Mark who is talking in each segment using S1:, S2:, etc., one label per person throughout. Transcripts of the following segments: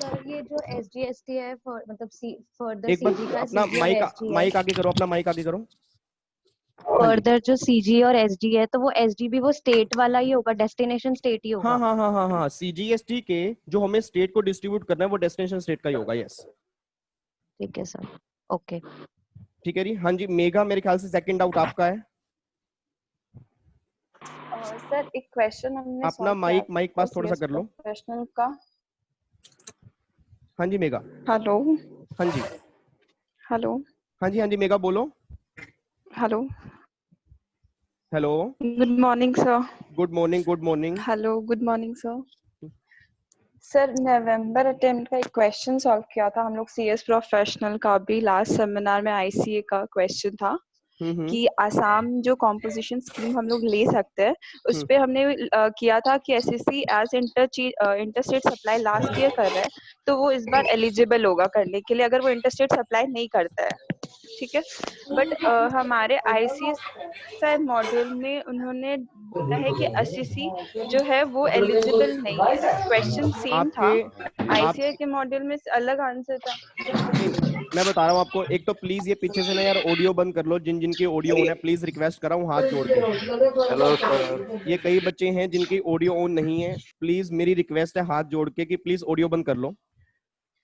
S1: Sir ये जो SGST है मतलब फर्दर
S2: एक बार
S1: CG का
S2: अपना
S1: CG और
S2: माइक
S1: SG है,
S2: माइक आगे करो, अपना माइक आगे करो। हाँ जी।
S1: फर्दर जो CG और SG है तो वो SG भी वो स्टेट वाला ही होगा, डेस्टिनेशन स्टेट ही
S2: हाँ
S1: होगा।
S2: हाँ हाँ हाँ हाँ, CGST के जो हमें स्टेट को डिस्ट्रीब्यूट करना है वो डेस्टिनेशन स्टेट का ही होगा। यस
S1: ठीक है सर, ओके।
S2: ठीक है जी। हाँ जी मेघा, मेरे ख्याल से सेकंड डाउट आपका है।
S3: सर एक क्वेश्चन हमने
S2: अपना
S3: सॉल्व किया
S2: माइक
S3: था
S2: पास थोड़ा सा
S3: सीएस
S2: कर लो।
S3: प्रोफेशनल का।
S2: हाँ जी मेघा।
S3: हेलो
S2: हाँ जी
S3: हेलो
S2: हाँ जी मेघा बोलो।
S3: Hello,
S2: hello,
S3: good morning sir.
S2: Good morning, good morning.
S3: Hello, good morning sir. Sir नवंबर अटेम्प्ट का एक क्वेश्चन सॉल्व किया था हम लोग सीएस प्रोफेशनल का, भी लास्ट सेमिनार में आईसीए का क्वेश्चन था कि आसाम जो कॉम्पोजिशन स्कीम हम लोग ले सकते हैं उस पे हमने किया था कि SSC as interstate supply last year कर रहा है तो वो इस बार एलिजिबल होगा करने के लिए अगर वो इंटरस्टेट सप्लाई नहीं करता है, ठीक है। बट हमारे आईसीएसआई मॉड्यूल में उन्होंने बोला है कि एसएससी जो है वो एलिजिबल नहीं है। क्वेश्चन सेम था,
S2: आपके
S3: आईसीआई के मॉड्यूल में अलग आंसर था।
S2: मैं बता रहा हूँ आपको, एक तो प्लीज ये पीछे से ना यार ऑडियो बंद कर लो, जिन जिनकी ऑडियो ऑन है प्लीज रिक्वेस्ट कर रहा हूँ हाथ जोड़ के।
S4: Hello sir.
S2: ये कई बच्चे हैं जिनकी ऑडियो ऑन नहीं है, प्लीज मेरी रिक्वेस्ट है हाथ जोड़ के कि प्लीज ऑडियो बंद कर लो।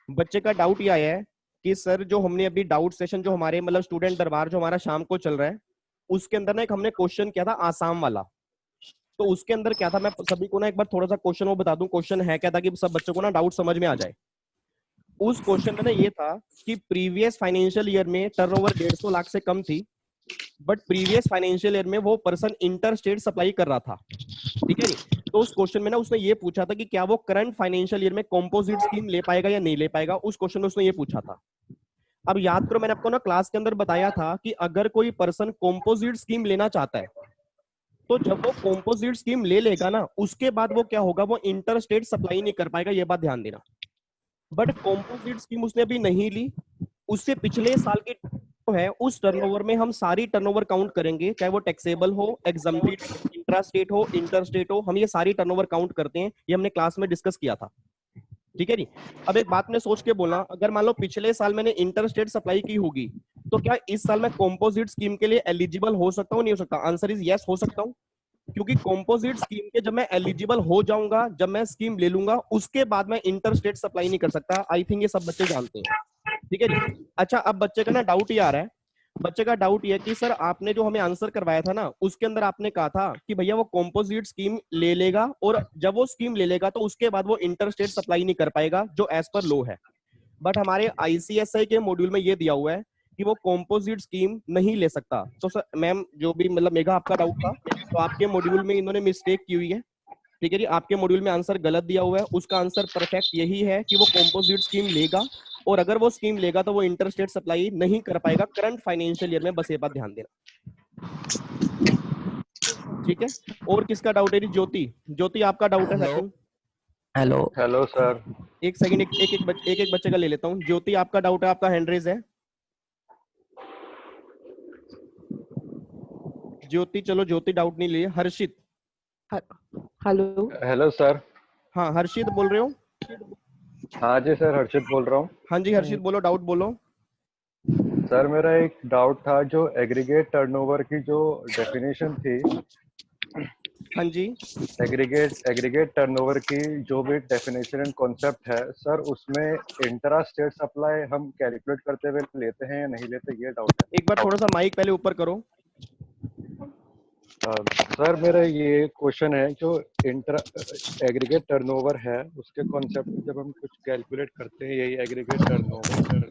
S2: बच्चे का डाउट ये आया है कि सर जो हमने अभी डाउट सेशन जो हमारे मतलब स्टूडेंट दरबार जो हमारा शाम को चल रहा है उसके अंदर ना एक हमने क्वेश्चन किया था आसाम वाला। तो उसके अंदर क्या था, मैं सभी को ना एक बार थोड़ा सा क्वेश्चन वो बता दूं क्वेश्चन है क्या, ताकि सब बच्चों को ना डाउट समझ में आ जाए। उस क्वेश्चन में ना ये था कि प्रीवियस फाइनेंशियल ईयर में टर्नओवर 150 लाख से कम थी, बट प्रीवियस फाइनेंशियल ईयर में वो पर्सन इंटर स्टेट सप्लाई कर रहा था, ठीक है नहीं। तो उस क्वेश्चन में ना उसने ये पूछा था कि क्या वो करंट फाइनेंशियल ईयर में कॉम्पोजिट स्कीम ले पाएगा या नहीं ले पाएगा, उस क्वेश्चन में उसने ये पूछा था। अब याद करो मैंने आपको ना क्लास के अंदर बताया था कि अगर कोई पर्सन कॉम्पोजिट स्कीम लेना चाहता है तो जब वो कॉम्पोजिट स्कीम ले लेगा ना उसके बाद वो क्या होगा, वो इंटर स्टेट सप्लाई नहीं कर पाएगा, ये बात ध्यान देना। बट कॉम्पोजिट स्कीम उसने अभी नहीं ली, उससे पिछले साल की है उस टर्नओवर में हम सारी टर्नओवर काउंट करेंगे, चाहे वो टैक्सेबल हो, एग्जम्प्टेड, इंट्रा स्टेट हो, इंटर स्टेट हो, हम ये सारी टर्नओवर काउंट करते हैं। ये हमने क्लास में डिस्कस किया था, ठीक है जी। अब एक बात ने सोच के बोला, अगर मान लो पिछले साल मैंने इंटर स्टेट सप्लाई की होगी तो क्या इस साल मैं कॉम्पोजिट स्कीम के लिए एलिजिबल हो सकता हूँ, नहीं हो सकता? आंसर इज यस, हो सकता हूँ। क्योंकि कॉम्पोजिट स्कीम के जब मैं एलिजिबल हो जाऊंगा, जब मैं स्कीम ले लूंगा, उसके बाद मैं इंटर स्टेट सप्लाई नहीं कर सकता। आई थिंक ये सब बच्चे जानते हैं, ठीक है जी। अच्छा अब बच्चे का ना डाउट ये आ रहा है, बच्चे का डाउट ये कि सर आपने जो हमें आंसर करवाया था ना उसके अंदर आपने कहा था कि भैया वो कॉम्पोजिट स्कीम ले लेगा और जब वो स्कीम ले लेगा तो उसके बाद वो इंटर स्टेट सप्लाई नहीं कर पाएगा जो एज पर लो है। बट हमारे आईसीएसआई के मॉड्यूल में ये दिया हुआ है कि वो कॉम्पोजिट स्कीम नहीं ले सकता। तो सर मैम जो भी मतलब मेघा आपका डाउट था, तो आपके मॉड्यूल में इन्होंने मिस्टेक की हुई है, ठीक है जी। आपके मॉड्यूल में आंसर गलत दिया हुआ है, उसका आंसर परफेक्ट यही है कि वो कॉम्पोजिट स्कीम लेगा और अगर वो स्कीम लेगा तो वो इंटर स्टेट सप्लाई नहीं कर पाएगा करंट फाइनेंशियल ईयर में, बस ये बात ध्यान देना, ठीक है। और किसका डाउट है? ज्योति, ज्योति आपका डाउट है सेकंड।
S5: Hello
S4: hello sir.
S2: एक सेकंड, एक बच्चे का ले लेता हूँ। ज्योति आपका डाउट है, आपका हैंड रेज है। ज्योति, चलो ज्योति डाउट नहीं लिए। हर्षित।
S3: Hello
S4: hello sir.
S2: हाँ हर्षित बोल रहे हो?
S4: हाँ जी सर, हर्षित बोल रहा हूँ।
S2: हाँ जी हर्षित बोलो, डाउट बोलो।
S4: सर मेरा एक डाउट था, जो एग्रीगेट टर्नओवर की जो डेफिनेशन थी,
S2: हाँ जी
S4: एग्रीगेट टर्नओवर की जो भी डेफिनेशन एंड कॉन्सेप्ट है सर, उसमें इंट्रा स्टेट सप्लाई हम कैलकुलेट करते हुए लेते हैं या नहीं लेते, ये डाउट है।
S2: एक बार थोड़ा सा माइक पहले ऊपर करो।
S4: सर मेरा ये क्वेश्चन है, जो इंट्रा एग्रीगेट टर्नओवर है उसके कॉन्सेप्ट में जब हम कुछ कैलकुलेट करते हैं, यही एग्रीगेट टर्नओवर,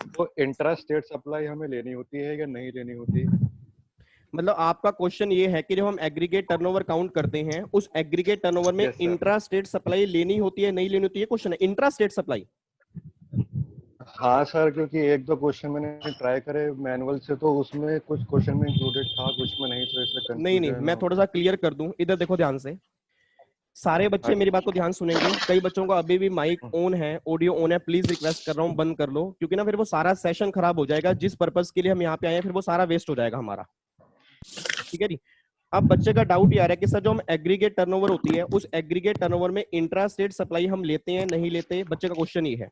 S4: तो इंट्रा स्टेट सप्लाई हमें लेनी होती है या नहीं लेनी होती?
S2: मतलब आपका क्वेश्चन ये है कि जब हम एग्रीगेट टर्नओवर काउंट करते हैं उस एग्रीगेट टर्नओवर में
S4: Yes, sir.
S2: Intra state supply लेनी होती है नहीं लेनी होती है, क्वेश्चन है इंट्रा स्टेट सप्लाई।
S4: हाँ सर, क्योंकि एक दो क्वेश्चन मैंने ट्राई करे मैनुअल से, तो उसमें कुछ क्वेश्चन में इंक्लूडेड था, कुछ में नहीं, तो इसलिए
S2: नहीं
S4: कंफ्यूजन
S2: मैं
S4: हो
S2: थोड़ा
S4: गया।
S2: सा क्लियर कर दूं, इधर देखो ध्यान से। सारे बच्चे मेरी बात को ध्यान सुनेंगे, कई बच्चों का अभी भी माइक ऑन है, ऑडियो ऑन है, प्लीज रिक्वेस्ट कर रहा हूँ बंद कर लो, क्योंकि ना फिर वो सारा सेशन खराब हो जाएगा, जिस पर्पस के लिए हम यहाँ पे आए हैं फिर वो सारा वेस्ट हो जाएगा हमारा, ठीक है जी। अब बच्चे का डाउट ये आ रहा है कि सर जो हम एग्रीगेट टर्नओवर होती है उस एग्रीगेट टर्नओवर में इंट्रा स्टेट सप्लाई हम लेते हैं नहीं लेते, बच्चे का क्वेश्चन ये है।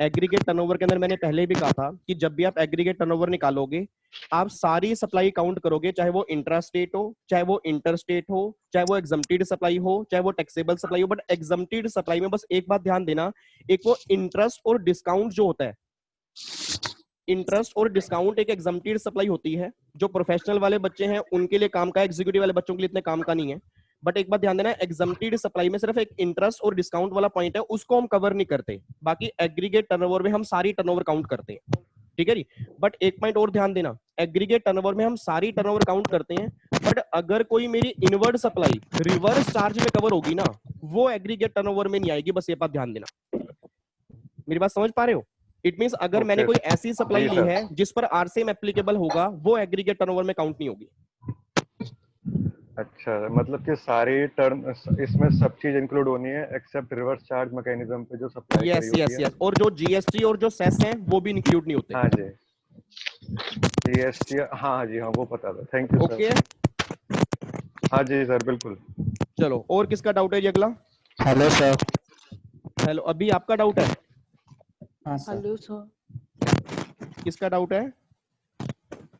S2: एग्रीगेट टर्नओवर के अंदर मैंने पहले भी कहा था कि जब भी आप एग्रीगेट टर्नओवर निकालोगे आप सारी सप्लाई काउंट करोगे, चाहे वो इंट्रा स्टेट हो, चाहे वो इंटर स्टेट हो, चाहे वो एग्जम्प्टेड सप्लाई हो, चाहे वो टैक्सेबल सप्लाई हो। बट एग्जम्प्टेड सप्लाई में बस एक बात ध्यान देना, एक वो इंटरेस्ट और डिस्काउंट जो होता है, इंटरेस्ट और डिस्काउंट एक एग्जम्प्टेड सप्लाई होती है जो प्रोफेशनल वाले बच्चे हैं उनके लिए काम का, एग्जीक्यूटिव वाले बच्चों के लिए इतने काम का नहीं है। बट एक बात ध्यान देना, एग्जम्प्टेड सप्लाई में सिर्फ एक इंटरेस्ट और डिस्काउंट वाला पॉइंट है, उसको हम कवर नहीं करते। बाकी एग्रीगेट टर्नओवर में हम सारी टर्नओवर काउंट करते हैं, ठीक है जी। बट एक पॉइंट और ध्यान देना, एग्रीगेट टर्नओवर में हम सारी टर्नओवर काउंट करते हैं, बट अगर कोई मेरी इनवर्ड सप्लाई रिवर्स चार्ज में कवर होगी ना, वो एग्रीगेट टर्नओवर में नहीं आएगी। बस ये बात ध्यान देना, मेरी बात समझ पा रहे हो? इट मींस अगर मैंने कोई ऐसी सप्लाई ली है जिस पर आरसीएम एप्लीकेबल होगा, वो एग्रीगेट टर्नओवर में काउंट नहीं होगी।
S4: अच्छा, मतलब कि सारी टर्न इसमें सब चीज इंक्लूड होनी है एक्सेप्ट रिवर्स चार्ज मैकेनिज्म पे जो सप्लाई
S2: यस यस यस, और जो जीएसटी और जो सेस हैं वो भी इंक्लूड नहीं होते।
S4: हाँ जी, जीएसटी, हाँ जी हाँ, वो पता था। थैंक यू
S2: ओके,
S4: हाँ जी सर, बिल्कुल।
S2: चलो और किसका डाउट है जी अगला?
S5: Hello sir.
S2: हेलो, अभी आपका डाउट है?
S5: हाँ सर।
S3: Hello sir.
S2: किसका डाउट है?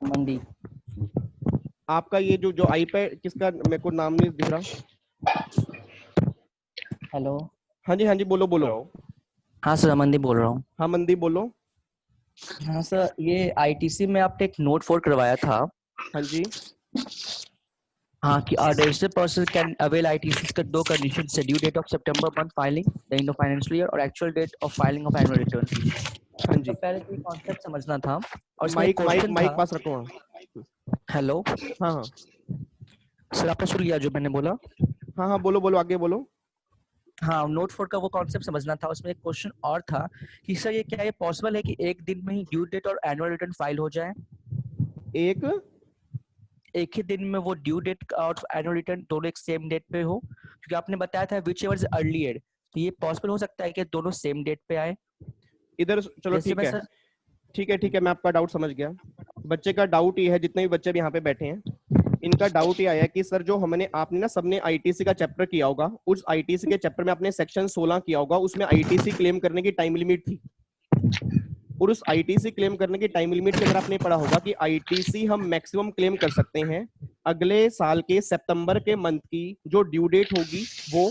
S5: मंदी।
S2: आपका ये जो जो आईपैड किसका, मेरे को नाम नहीं दिख रहा।
S5: हेलो।
S2: हाँ जी बोलो बोलो।
S5: हाँ सर, अमनदीप बोल रहा हूँ।
S2: हाँ मनदीप बोलो।
S5: हाँ सर, ये आईटीसी में आपने एक नोट 4 करवाया था।
S2: हाँ जी।
S5: हाँ, कि registered person can avail ITC का दो कंडीशन है, ड्यू डेट ऑफ सितंबर month filing the end of financial year और actual date of filing of annual return.
S2: हाँ जी,
S5: तो पहले तो ये कॉन्सेप्ट समझना था और इसमें
S2: माइक माइक
S5: क्वेश्चन
S2: माइक
S5: था।
S2: पास रखो। हाँ
S5: हेलो
S2: हाँ
S5: सर, आपने सुन लिया जो मैंने बोला?
S2: हाँ बोलो बोलो, आगे बोलो।
S5: हाँ, नोट 4 का वो कॉन्सेप्ट समझना था। उसमें एक क्वेश्चन और था कि सर ये क्या ये पॉसिबल है कि एक दिन में ही ड्यू डेट और एनुअल रिटर्न फाइल हो जाए? एक ही दिन में वो ड्यू डेट और एनुअल रिटर्न दोनों एक सेम डेट पे हो? क्योंकि आपने बताया था विच एवर इज अर्लियर, तो ये पॉसिबल हो सकता है कि दोनों सेम डेट पे आए?
S2: इधर चलो, ठीक है ठीक है, मैं आपका डाउट समझ गया। बच्चे का डाउट ये है, जितने भी बच्चे भी यहाँ पे बैठे हैं इनका डाउट ये आया है कि सर जो हमने आपने ना सबने आईटीसी का चैप्टर किया होगा, उस आईटीसी के चैप्टर में आपने सेक्शन 16 किया होगा, उसमें आईटीसी क्लेम करने की टाइम लिमिट थी। और उस आईटीसी क्लेम करने की टाइम लिमिट के अंदर आपने पढ़ा होगा कि आईटीसी हम मैक्सिमम क्लेम कर सकते हैं अगले साल के सितंबर के मंथ की जो ड्यू डेट होगी वो,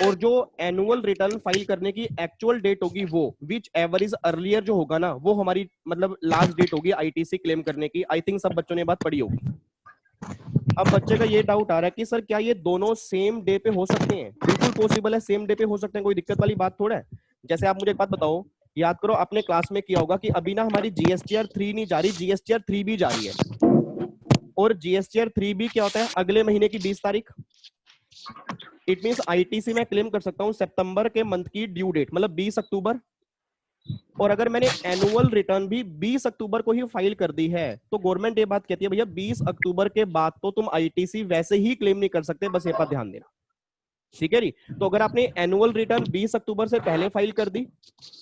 S2: और जो एनुअल रिटर्न फाइल करने की एक्चुअल डेट होगी वो, विच एवर इज अर्लियर जो होगा ना, वो हमारी मतलब लास्ट डेट होगी आईटीसी क्लेम करने की। आई थिंक सब बच्चों ने बात पढ़ी होगी। अब बच्चे का ये डाउट आ रहा है कि सर क्या ये दोनों सेम डे पे हो सकते हैं? बिल्कुल पॉसिबल है, सेम डे पे हो सकते हैं, कोई दिक्कत वाली बात थोड़ा है। जैसे आप मुझे एक बात बताओ, याद करो आपने क्लास में किया होगा कि अभी ना हमारी जीएसटीआर 3 नहीं जा रही, जीएसटीआर 3 भी जा रही है। और जीएसटीआर 3 भी क्या होता है? अगले महीने की 20 तारीख। इट मींस आईटीसी में क्लेम कर सकता हूं सितंबर के मंथ की ड्यू डेट, मतलब 20 अक्टूबर। और अगर मैंने एनुअल रिटर्न भी 20 अक्टूबर को ही फाइल कर दी है तो गवर्नमेंट ये बात कहती है भैया 20 अक्टूबर के बाद तो तुम आईटीसी वैसे ही क्लेम नहीं कर सकते, बस ये बात ध्यान देना, ठीक है जी। तो अगर आपने एनुअल रिटर्न 20 अक्टूबर से पहले फाइल कर दी,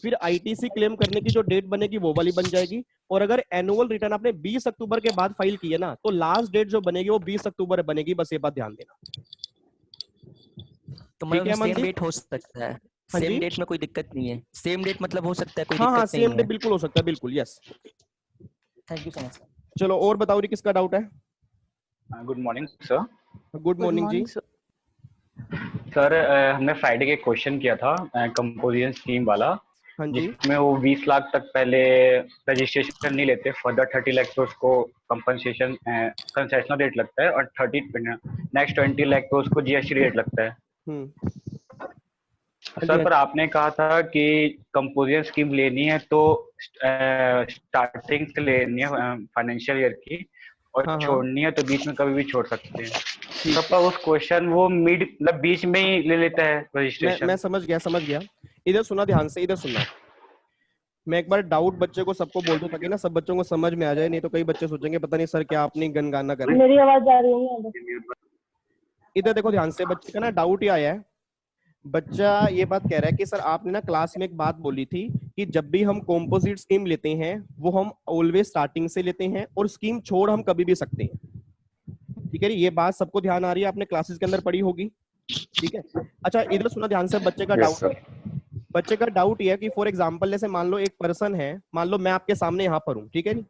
S2: फिर आईटीसी क्लेम करने की जो डेट बनेगी वो वाली बन जाएगी। और अगर एनुअल रिटर्न आपने 20 अक्टूबर के बाद फाइल की है ना, तो लास्ट डेट जो बनेगी वो 20 अक्टूबर बनेगी, बस ये बात ध्यान देना।
S5: तो मतलब सेम डेट हो सकता है? सेम डेट में कोई दिक्कत नहीं है? सेम डेट मतलब हो सकता है, कोई दिक्कत नहीं है? हाँ,
S2: सेम डेट बिल्कुल हो सकता है, बिल्कुल, yes.
S5: Thank you so much.
S2: चलो और बताओ जी, किसका डाउट है?
S6: Good morning sir.
S2: Good morning जी।
S6: सर हमने फ्राइडे के क्वेश्चन किया था कंपोजिशन स्कीम वाला,
S2: हाँ जी,
S6: जिसमें वो 20 लाख तक पहले रजिस्ट्रेशन नहीं लेते, फर्दर 30 लाख पे उसको कंपनसेशन कंसेशनल रेट लगता है और 30 नेक्स्ट 20 लाख पे उसको जीएसटी रेट लगता है। सर पर आपने कहा था कि कंपोजिशन स्कीम लेनी है तो स्टार्टिंग से लेनी है फाइनेंशियल ईयर की, और छोड़नी है तो बीच में कभी भी छोड़ सकते हैं। तो पर उस क्वेश्चन वो मिड मतलब बीच में ही ले लेता है रजिस्ट्रेशन।
S2: मैं समझ गया। इधर सुना ध्यान से, इधर सुनना। मैं एक बार डाउट बच्चे को सबको बोल दूं ताकि ना सब बच्चों को समझ में आ जाए, नहीं तो कई बच्चे सोचेंगे पता नहीं सर क्या आपने गनगाना कर रहे हैं।
S7: मेरी आवाज जा रही है?
S2: इधर देखो ध्यान से, बच्चे का ना डाउट ही आया है। बच्चा ये बात कह रहा है कि सर आपने ना क्लास में एक बात बोली थी कि जब भी हम कॉम्पोजिट स्कीम लेते हैं वो हम ऑलवेज स्टार्टिंग से लेते हैं और स्कीम छोड़ हम कभी भी सकते हैं, ठीक है, ये बात सबको ध्यान आ रही है, आपने क्लासेस के अंदर पढ़ी होगी, ठीक है। अच्छा इधर सुना ध्यान से, बच्चे का डाउट ये है कि फॉर एग्जांपल जैसे मान लो एक पर्सन है, मान लो मैं आपके सामने यहाँ पर हूँ, ठीक है जी,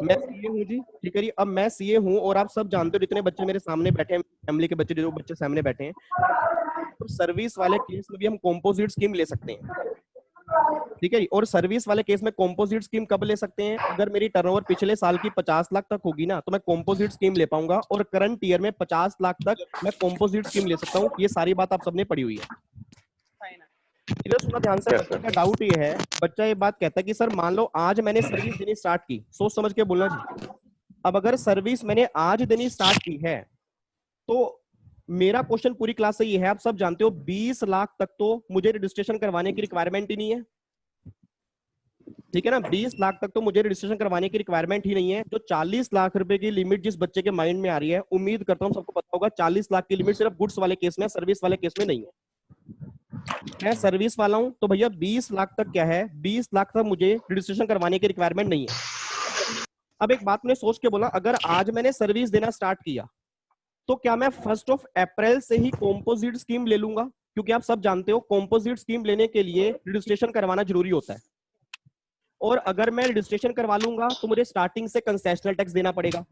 S2: मैं सीए हूँ जी, ठीक है जी। अब मैं सीए हूँ और आप सब जानते हो जितने बच्चे मेरे सामने बैठे हैं, फैमिली के बच्चे, जो बच्चे सामने बैठे हैं, तो सर्विस वाले केस में भी हम कॉम्पोजिट स्कीम ले सकते हैं, ठीक है। और सर्विस वाले केस में कॉम्पोजिट स्कीम कब ले सकते हैं, अगर मेरी टर्नओवर पिछले साल की 50 लाख तक होगी ना, तो मैं कॉम्पोजिट स्कीम ले पाऊंगा, और करंट ईयर में 50 लाख तक मैं कॉम्पोजिट स्कीम ले सकता हूँ। ये सारी बात आप सबने पढ़ी हुई है। इधर सुना ध्यान से, बच्चे का डाउट ये है, बच्चा ये बात कहता है कि सर मान लो आज मैंने सर्विस देनी स्टार्ट की, सोच समझ के बोलना जी। अब अगर सर्विस मैंने आज देनी स्टार्ट की है, तो मेरा क्वेश्चन पूरी क्लास से ये है, आप सब जानते हो 20 लाख तक तो मुझे रजिस्ट्रेशन करवाने की रिक्वायरमेंट ही नहीं है, ठीक है ना। 20 लाख तक तो मुझे रजिस्ट्रेशन करवाने की रिक्वायरमेंट ही नहीं है। जो 40 लाख रुपए की लिमिट जिस बच्चे के माइंड में आ रही है, उम्मीद करता हूँ सबको पता होगा 40 लाख की लिमिट सिर्फ गुड्स वाले केस में, सर्विस वाले केस में नहीं है। मैं सर्विस वाला हूं तो भैया 20 लाख तक क्या है, 20 लाख तक मुझे रजिस्ट्रेशन करवाने की रिक्वायरमेंट नहीं है। अब एक बात मैंने सोच के बोला, अगर आज मैंने सर्विस देना स्टार्ट किया तो क्या मैं 1 अप्रैल से ही कॉम्पोजिट स्कीम ले लूंगा, क्योंकि आप सब जानते हो कॉम्पोजिट स्कीम लेने के लिए रजिस्ट्रेशन करवाना जरूरी होता है। और अगर मैं रजिस्ट्रेशन करवा लूंगा तो मुझे स्टार्टिंग से कंसेशनल टैक्स देना पड़ेगा।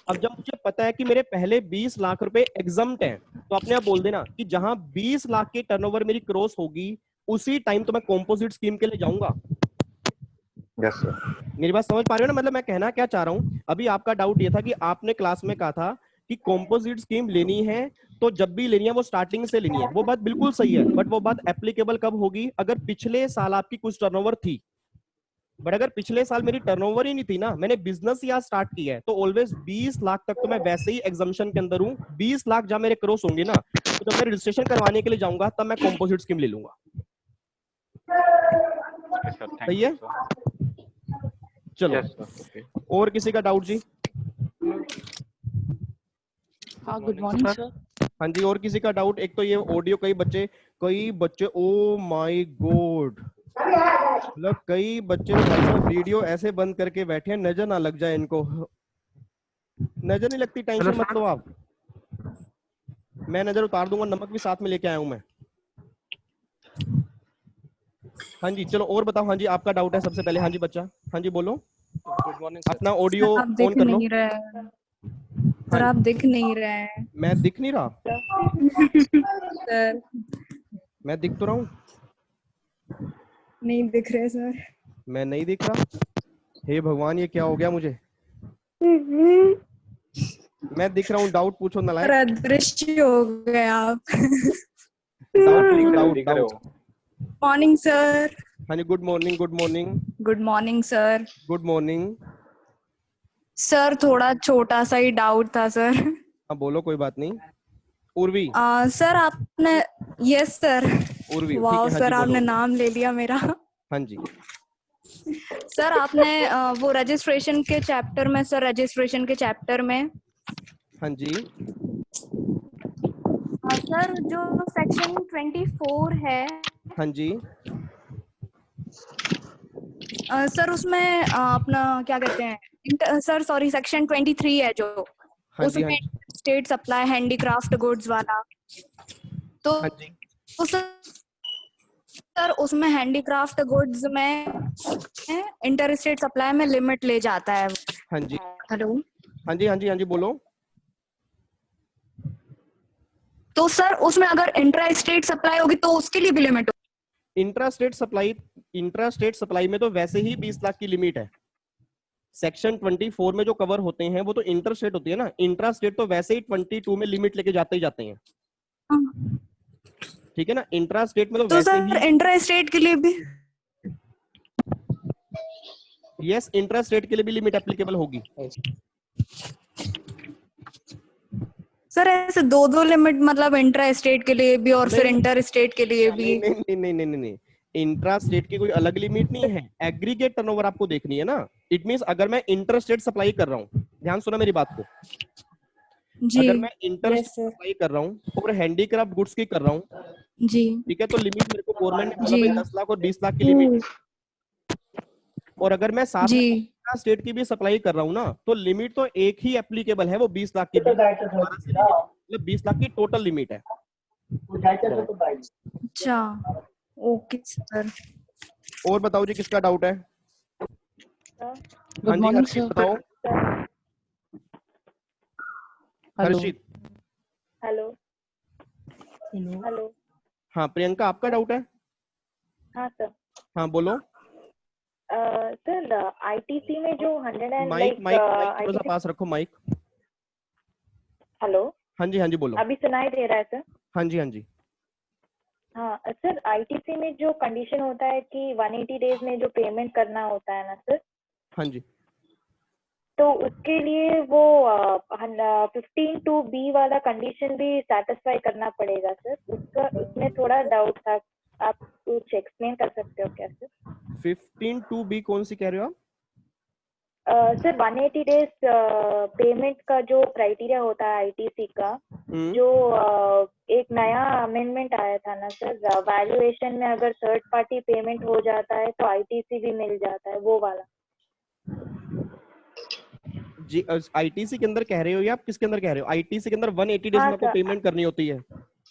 S2: अब जब मुझे पता है कि मेरे पहले 20 लाख रुपए एग्जम्प्ट हैं, तो आपने आप बोल देना कि जहां 20 लाख की टर्नओवर मेरी क्रॉस होगी उसी टाइम तो मैं कॉम्पोजिट स्कीम के लिए जाऊंगा।
S4: Yes sir.
S2: मेरी बात समझ पा रहे हो ना, मतलब मैं कहना क्या चाह रहा हूं। अभी आपका डाउट ये था कि आपने क्लास में कहा था कि कॉम्पोजिट स्कीम लेनी है तो जब भी लेनी है वो स्टार्टिंग से लेनी है, वो बात बिल्कुल सही है, बट वो बात एप्लीकेबल कब होगी, अगर पिछले साल आपकी कुछ टर्नओवर थी। बट अगर पिछले साल मेरी टर्नओवर ही नहीं थी ना, मैंने बिजनेस ही आज स्टार्ट किया है, तो ऑलवेज 20 लाख तक तो मैं वैसे ही एग्जम्पशन के अंदर हूँ। 20 लाख जब मेरे क्रॉस होंगे ना, तो जब मैं रजिस्ट्रेशन करवाने के लिए जाऊंगा तब मैं कॉम्पोजिट स्कीम ले लूंगा। सही है, चलो। और किसी का डाउट जी?
S7: हाँ, गुड मॉर्निंग सर।
S2: हाँ जी, और किसी का डाउट? एक तो ये ऑडियो, कई बच्चे ओ माय गॉड, मतलब कई बच्चे वीडियो ऐसे बंद करके बैठे हैं, नजर ना लग जाए इनको। नजर नहीं लगती, टेंशन मत लो आप, मैं नजर उतार दूंगा, नमक भी साथ में लेके आया हूं मैं। हाँ जी चलो, और बताओ। हाँ जी, आपका डाउट है सबसे पहले। हाँ जी बच्चा, हाँ जी बोलो।
S8: गुड मॉर्निंग
S2: अपना ऑडियो ऑन कर लो।
S9: सर आप दिख नहीं रहे हैं।
S2: मैं दिख नहीं रहा
S9: सर
S2: मैं दिख तो रहा हूँ।
S9: नहीं दिख रहे सर।
S2: मैं नहीं दिख रहा, हे भगवान ये क्या हो गया मुझे। मैं दिख रहा हूँ, डाउट पूछो नालायक।
S9: अदृश्य हो गए आप।
S2: डाउट।
S9: Morning sir.
S2: हाँ जी, good morning. Good morning.
S9: Good morning sir.
S2: Good morning
S9: sir, थोड़ा छोटा सा ही डाउट था सर।
S2: हाँ बोलो, कोई बात नहीं। उर्वी।
S9: सर आपने, यस सर।
S2: उर्वी,
S9: वाह सर, आपने नाम ले लिया मेरा।
S2: हाँ जी
S9: सर आपने वो रजिस्ट्रेशन के चैप्टर में, सर रजिस्ट्रेशन के चैप्टर में,
S2: हाँ जी
S9: सर जो सेक्शन 24 है,
S2: हाँ जी
S9: सर उसमें अपना क्या कहते हैं सर, सॉरी सेक्शन 23 है जो,
S2: हाँ जी,
S9: उसमें स्टेट सप्लाई हैंडीक्राफ्ट गुड्स वाला, तो
S2: हाँ जी
S9: सर उसमें हैंडीक्राफ्ट गुड्स में इंटर स्टेट सप्लाई में लिमिट ले जाता है।
S2: हाँ जी
S9: हेलो,
S2: हाँ जी हाँ जी हाँ जी बोलो।
S9: तो सर उसमें अगर इंट्रा स्टेट सप्लाई होगी तो उसके लिए भी लिमिट होगी?
S2: इंट्रा स्टेट सप्लाई में तो वैसे ही 20 लाख की लिमिट है। सेक्शन 24 में जो कवर होते हैं वो तो इंटर स्टेट होती है ना, इंट्रा स्टेट तो वैसे ही 22 में लिमिट लेके जाते ही जाते हैं, ठीक है ना। इंट्रा स्टेट में तो वैसे ही,
S9: इंट्रा स्टेट के लिए भी,
S2: यस इंट्रा स्टेट के लिए भी लिमिट एप्लीकेबल होगी।
S9: सर ऐसे दो लिमिट, मतलब इंट्रा स्टेट के लिए भी और फिर इंटर स्टेट के लिए भी?
S2: नहीं नहीं नहीं नहीं, इंट्रा स्टेट की कोई अलग लिमिट नहीं है, एग्रीगेट टर्नओवर आपको देखनी है ना। इट मींस अगर मैं इंटर स्टेट सप्लाई कर रहा हूँ, ध्यान सुना मेरी बात को
S9: जी,
S2: अगर मैं इंटर स्टेट सप्लाई कर रहा हूँ और हैंडीक्राफ्ट गुड्स की कर रहा हूँ,
S9: जी
S2: ठीक है, तो लिमिट मेरे को गवर्नमेंट ने बोला भाई 10 लाख और 20 लाख की लिमिट। और अगर मैं साथ में स्टेट की भी सप्लाई कर रहा हूँ ना, तो लिमिट तो एक ही एप्लीकेबल है, वो 20 लाख की, मतलब 20 लाख की टोटल लिमिट है।
S9: अच्छा, ओके सर।
S2: और बताओ जी, किसका डाउट है? हाँ
S7: गुड
S2: जी
S7: मॉर्निंग
S2: हर्षित
S7: सर।
S2: बताओ।
S7: Hello
S2: Harshit.
S8: Hello
S7: hello.
S8: Hello.
S2: हाँ प्रियंका, आपका डाउट है?
S8: हाँ सर।
S2: हाँ बोलो।
S8: सर आईटीसी में जो 100 and
S2: mike
S8: like
S2: mike mike थोड़ा सा पास रखो माइक।
S8: हेलो,
S2: हाँ जी बोलो।
S8: अभी सुनाई दे रहा है सर?
S2: हाँ जी।
S8: हाँ सर, आईटीसी में जो कंडीशन होता है कि 180 डेज में जो पेमेंट करना होता है ना सर,
S2: हाँ जी।
S8: तो उसके लिए वो 15(2)(b) वाला कंडीशन भी सेटिस्फाई करना पड़ेगा सर। उसका उसमें थोड़ा डाउट था, आप कुछ एक्सप्लेन कर सकते हो क्या सर?
S2: 15(2)(b) कौन सी कह रहे हो आप?
S8: सर 180 डेज पेमेंट का जो क्राइटेरिया होता है आईटीसी का, जो एक नया अमेंडमेंट आया था ना सर, वैल्यूएशन में अगर थर्ड पार्टी पेमेंट हो जाता है तो आईटीसी भी मिल जाता है, वो वाला।
S2: जी आईटीसी के अंदर कह रहे हो या आप किसके अंदर कह रहे हो? आईटीसी के अंदर 180 डेज
S8: हाँ
S2: में आपको
S8: सर।
S2: पेमेंट करनी होती है।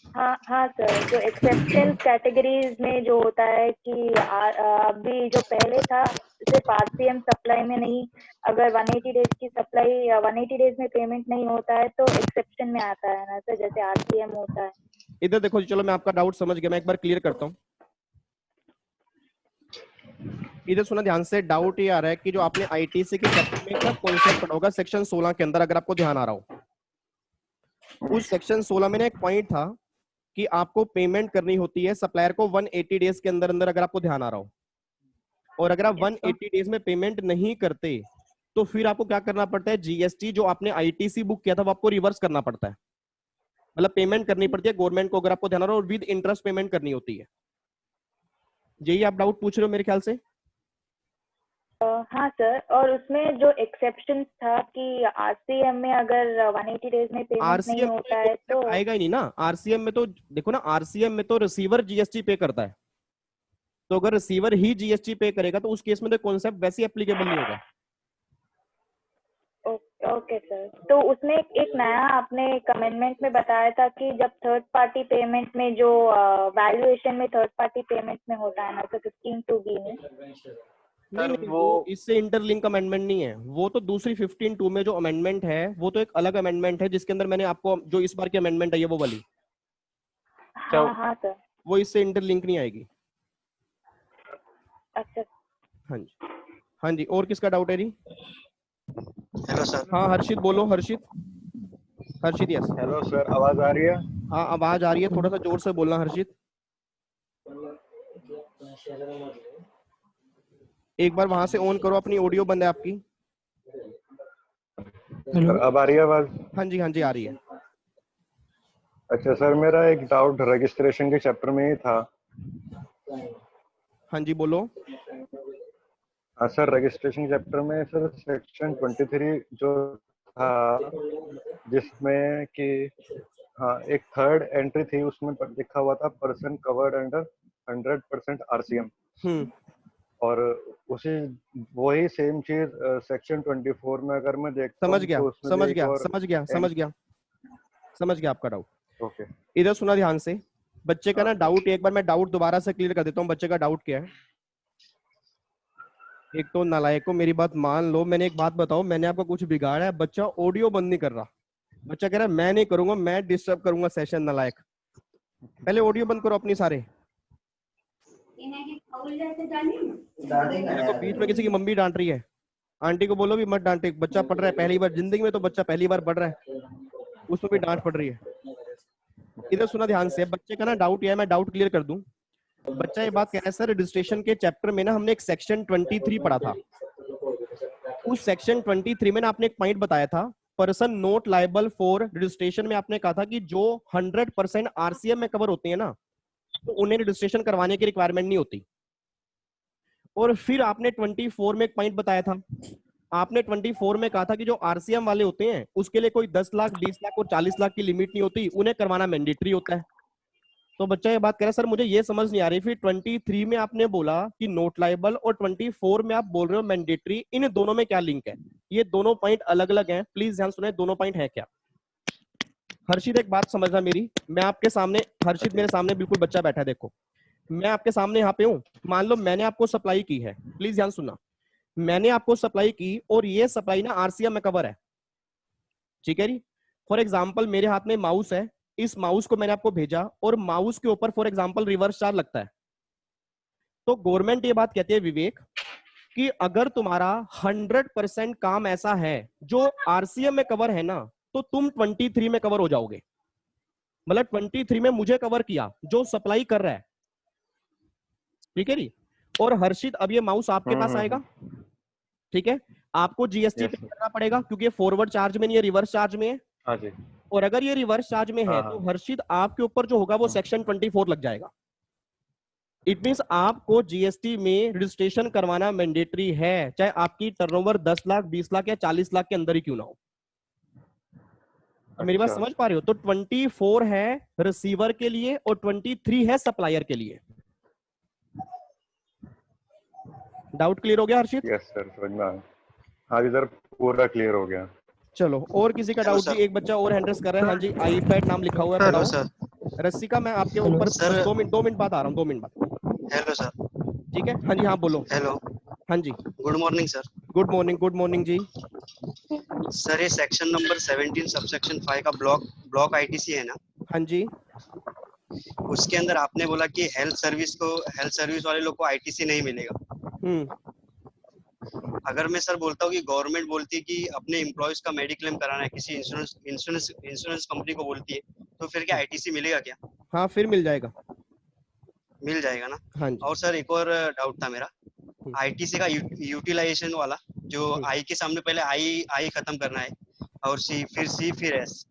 S8: हाँ सर, जो एक्सेप्शन कैटेगरीज में जो होता है कि अभी जो पहले था सिर्फ आरसीएम सप्लाई में नहीं, अगर 180 डेज की सप्लाई 180 डेज में पेमेंट नहीं होता है तो एक्सेप्शन में आता है ना सर, जैसे आरसीएम होता है।
S2: इधर देखो जी, चलो मैं आपका डाउट समझ गया, मैं एक बार क्लियर करता हूँ। इधर सुना ध्यान से, डाउट ये आ रहा है कि जो आपने आईटीसी के चैप्टर में ना कॉन्सेप्ट पढ़ा होगा सेक्शन 16 के अंदर, अगर आपको ध्यान आ रहा हो, उस सेक्शन 16 में ना एक पॉइंट था कि आपको पेमेंट करनी होती है सप्लायर को 180 डेज के अंदर अंदर, अगर आपको ध्यान आ रहा हो। और अगर आप 180 डेज में पेमेंट नहीं करते तो फिर आपको क्या करना पड़ता है? जीएसटी जो आपने आईटीसी बुक किया था वो आपको रिवर्स करना पड़ता है, मतलब पेमेंट करनी पड़ती है गवर्नमेंट को, अगर आपको ध्यान आ रहा हो, और विद इंटरेस्ट पेमेंट करनी होती है। यही आप डाउट पूछ रहे हो मेरे ख्याल से?
S8: हाँ सर, और उसमें जो एक्सेप्शन था कि आरसीएम में अगर 180 डेज में पेमेंट नहीं होता है तो
S2: आएगा ही नहीं ना। आरसीएम में तो देखो ना, आरसीएम में तो रिसीवर जीएसटी पे करता है, तो अगर रिसीवर ही जीएसटी पे करेगा तो उस केस में तो कॉन्सेप्ट वैसे एप्लीकेबल नहीं होगा।
S8: ओके सर, तो उसमें एक नया आपने एक अमेंडमेंट में बताया था कि जब थर्ड पार्टी पेमेंट में जो वैल्यूएशन में थर्ड पार्टी पेमेंट में होता है ना, तो 15(2)(b) में
S2: नहीं, वो इससे इंटरलिंक अमेंडमेंट नहीं है, वो तो दूसरी 15(2) में जो अमेंडमेंट है वो तो एक अलग अमेंडमेंट है, जिसके अंदर मैंने आपको जो इस बार की अमेंडमेंट है ये वो वाली।
S8: हाँ सर।
S2: वो इससे इंटरलिंक नहीं आएगी।
S8: अच्छा।
S2: हाँ जी, और किसका डाउट है जी?
S10: Hello sir.
S2: हाँ हर्षित बोलो। हर्षित यस।
S4: हेलो सर, आवाज आ रही है?
S2: हाँ आवाज आ रही है, थोड़ा सा जोर से बोलना हर्षित। एक बार वहां से ऑन करो, अपनी ऑडियो बंद है आपकी।
S4: अब आ रही है आवाज?
S2: हाँ जी आ रही है।
S4: अच्छा सर, मेरा एक डाउट रजिस्ट्रेशन के चैप्टर में ही था।
S2: हाँ जी बोलो।
S4: हाँ सर, रजिस्ट्रेशन चैप्टर में सर सेक्शन 23 जो था, जिसमें कि हाँ एक थर्ड एंट्री थी, उसमें लिखा हुआ था पर्सन कवर्ड अंडर 100% आरसीएम। और उसी वही सेम चीज सेक्शन 24 में अगर मैं देखता हूँ तो उसमें
S2: समझ गया आपका डाउट।
S4: ओके,
S2: इधर सुना ध्यान से, बच्चे का ना डाउट, एक बार मैं डाउट दोबारा से क्लियर कर देता हूँ। बच्चे का डाउट क्या है? एक तो नालायक को मेरी बात मान लो, मैंने एक बात बताओ, मैंने आपको कुछ बिगाड़ा है? बच्चा ऑडियो बंद नहीं कर रहा, बच्चा कह रहा है मैं नहीं करूंगा, मैं डिस्टर्ब करूंगा सेशन। नालायक, पहले ऑडियो बंद करो अपनी सारे। देखो बीच में किसी की मम्मी डांट रही है, आंटी को बोलो भी मत डांटे, बच्चा पढ़ रहा है पहली बार जिंदगी में, तो बच्चा पहली बार पढ़ रहा है, उसमें भी डांट पड़ रही है। इधर सुना ध्यान से, बच्चे का ना डाउट है, मैं डाउट क्लियर कर दूं। बच्चा ये बात कह रहा है सर, रजिस्ट्रेशन के चैप्टर में ना हमने एक सेक्शन 23 पढ़ा था, उस सेक्शन 23 में ना आपने एक पॉइंट बताया था, person not liable for registration में आपने कहा था कि जो 100% आरसीएम में कवर होते हैं ना, तो उन्हें रजिस्ट्रेशन करवाने की रिक्वायरमेंट नहीं होती। और फिर आपने 24 में एक पॉइंट बताया था, आपने 24 में कहा था कि जो आरसीएम वाले होते हैं उसके लिए कोई 10 लाख 20 लाख और 40 लाख की लिमिट नहीं होती, उन्हें करवाना मैंडेटरी होता है। तो बच्चा ये बात कह रहा है सर मुझे ये समझ नहीं आ रही, फिर 23 में आपने बोला कि नोट लाइबल और 24 में आप बोल रहे हो मैंडेटरी, इन दोनों में क्या लिंक है? ये दोनों पॉइंट अलग अलग हैं, प्लीज ध्यान सुने, दोनों पॉइंट है क्या? हर्षित एक बात समझना मेरी, मैं आपके सामने, हर्षित मेरे सामने बिल्कुल बच्चा बैठा है, देखो मैं आपके सामने यहाँ पे हूँ, मान लो मैंने आपको सप्लाई की है, प्लीज ध्यान सुनना, मैंने आपको सप्लाई की और ये सप्लाई ना आरसीएम में कवर है, ठीक है जी। फॉर एग्जाम्पल मेरे हाथ में माउस है, इस माउस को मैंने आपको भेजा और माउस के ऊपर फॉर एग्जाम्पल रिवर्स चार्ज लगता है, तो गवर्नमेंट ये बात कहती है विवेक कि अगर तुम्हारा 100% काम ऐसा है जो आरसीएम में कवर है ना, तो तुम 23 में कवर हो जाओगे। मतलब 23 में मुझे कवर किया जो सप्लाई कर रहा है, ठीक है जी। और हर्षित अब ये माउस आपके पास आएगा, ठीक है, आपको जीएसटी पे करना पड़ेगा क्योंकि ये फॉरवर्ड चार्ज में नहीं है, रिवर्स चार्ज में है।
S4: हाँ जी।
S2: और अगर ये रिवर्स चार्ज में है तो हर्षित आपके ऊपर जो होगा वो सेक्शन 24 लग जाएगा। इट मींस आपको जीएसटी में रजिस्ट्रेशन करवाना मैंडेटरी है, चाहे आपकी टर्नओवर 10 लाख 20 लाख या 40 लाख के अंदर ही क्यों ना हो। तो मेरी बात समझ पा रहे हो? तो 24 है रिसीवर के लिए और 23 है सप्लायर के लिए। डाउट क्लियर हो गया हर्षित?
S4: यस सर, समझ में आया। हाँ जी सर, पूरा क्लियर हो गया।
S2: चलो और किसी का डाउट? जी एक बच्चा और हैंड रेस कर रहा है। हाँ जी, आईपैड नाम लिखा हुआ है,
S10: हेलो
S2: बताओ।
S10: सर।
S2: रस्सिका मैं आपके ऊपर
S10: सर
S2: 2 मिनट बाद आ रहा हूँ, 2 मिनट बाद।
S10: Hello sir.
S2: ठीक है, हाँ जी, हाँ बोलो।
S10: हेलो,
S2: हाँ जी,
S10: good morning sir.
S2: Good morning जी।
S10: सर ये सेक्शन नंबर 17 सबसेक्शन 5 का ब्लॉक आईटीसी है ना?
S2: हाँ जी,
S10: उसके अंदर आपने बोला कि हेल्थ सर्विस वाले लोग को आईटीसी नहीं मिलेगा। अगर मैं सर बोलता हूँ कि गवर्नमेंट बोलती है कि अपने एम्प्लॉयज का मेडिक्लेम कराना है, किसी इंश्योरेंस कंपनी को बोलती है, तो फिर क्या आईटीसी मिलेगा क्या?
S2: हाँ फिर मिल जाएगा।
S10: मिल जाएगा ना?
S2: हाँ जी।
S10: और सर एक और डाउट था मेरा, आईटीसी का यूटिलाइजेशन वाला, जो आई के सामने पहले आई खत्म करना है और सी फिर एस।